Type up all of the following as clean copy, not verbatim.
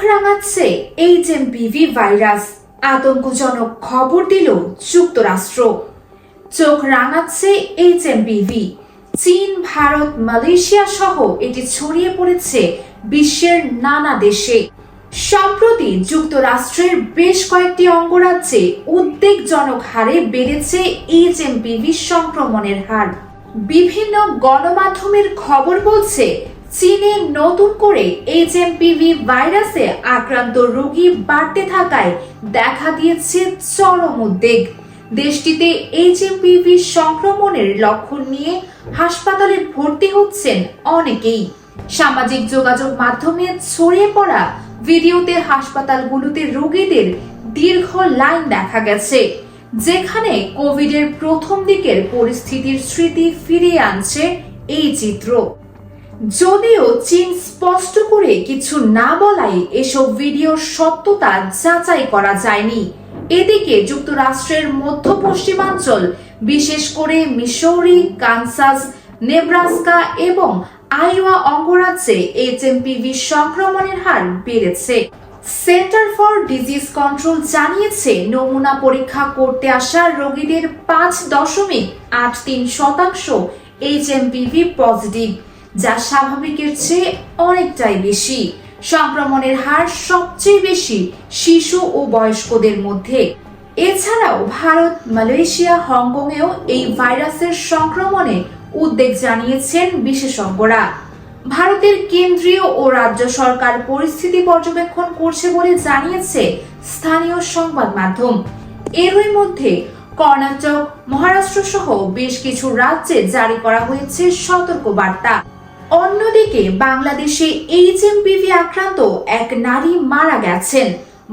রাঙাচ্ছে HMPV virus, আতঙ্কজনক খবর দিল যুক্তরাষ্ট্র। চোখ রাঙাচ্ছে এইচএমপিভি। চীন, ভারত, মালয়েশিয়া সহ এটি ছড়িয়ে পড়েছে বিশ্বের নানা দেশে। সম্প্রতি যুক্তরাষ্ট্রের বেশ কয়েকটি অঙ্গরাজ্যে উদ্বেগজনক হারে বেড়েছে এইচএমপিভি সংক্রমণের হার। বিভিন্ন গণমাধ্যমের খবর বলছে, চীনে নতুন করে এইচএমপিভি ভাইরাসে আক্রান্ত রোগী বাড়তে থাকায় দেখা দিয়েছে চরম উদ্বেগ। দেশটিতে এইচএমপিভি সংক্রমণের লক্ষণ নিয়ে হাসপাতালে ভর্তি হচ্ছেন অনেকেই। সামাজিক যোগাযোগ মাধ্যমে ছড়িয়ে পড়া ভিডিওতে হাসপাতালগুলোতে রোগীদের দীর্ঘ লাইন দেখা গেছে, যেখানে কোভিডের প্রথম দিকের পরিস্থিতির স্মৃতি ফিরিয়ে আনছে এই চিত্র। যদিও চীন স্পষ্ট করে কিছু না বলায় এসব ভিডিওর সত্যতা যাচাই করা যায়নি। এদিকে যুক্তরাষ্ট্রের মধ্য পশ্চিমাঞ্চল, বিশেষ করে মিসৌরি, কানসাস, নেব্রাস্কা এবং আইওয়া অঙ্গরাজ্যে এইচএমপিভি সংক্রমণের হার বেড়েছে। সেন্টার ফর ডিজিজ কন্ট্রোল জানিয়েছে, নমুনা পরীক্ষা করতে আসা রোগীদের 5.83% এইচএমপিভি পজিটিভ, যা স্বাভাবিকের চেয়ে অনেকটাই বেশি। সংক্রমণের হার সবচেয়ে বেশি শিশু ও বয়স্কদের মধ্যে। এছাড়াও ভারত, মালয়েশিয়া, হংকংয়েও এই ভাইরাসের সংক্রমণে উদ্বেগ জানিয়েছেন বিশেষজ্ঞরা। ভারতের কেন্দ্রীয় ও রাজ্য সরকার পরিস্থিতি পর্যবেক্ষণ করছে বলে জানিয়েছে স্থানীয় সংবাদ মাধ্যম। এরই মধ্যে কর্ণাটক, মহারাষ্ট্র সহ বেশ কিছু রাজ্যে জারি করা হয়েছে সতর্কবার্তা। অন্যদিকে বাংলাদেশে এইচএমপিভি আক্রান্ত এক নারী মারা গেছেন।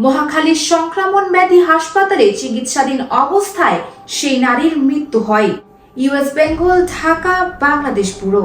মহাখালীর সংক্রমণ ব্যাধি হাসপাতালে চিকিৎসাধীন অবস্থায় সেই নারীর মৃত্যু হয়। US Bengal, Dhaka, Bangladesh bureau.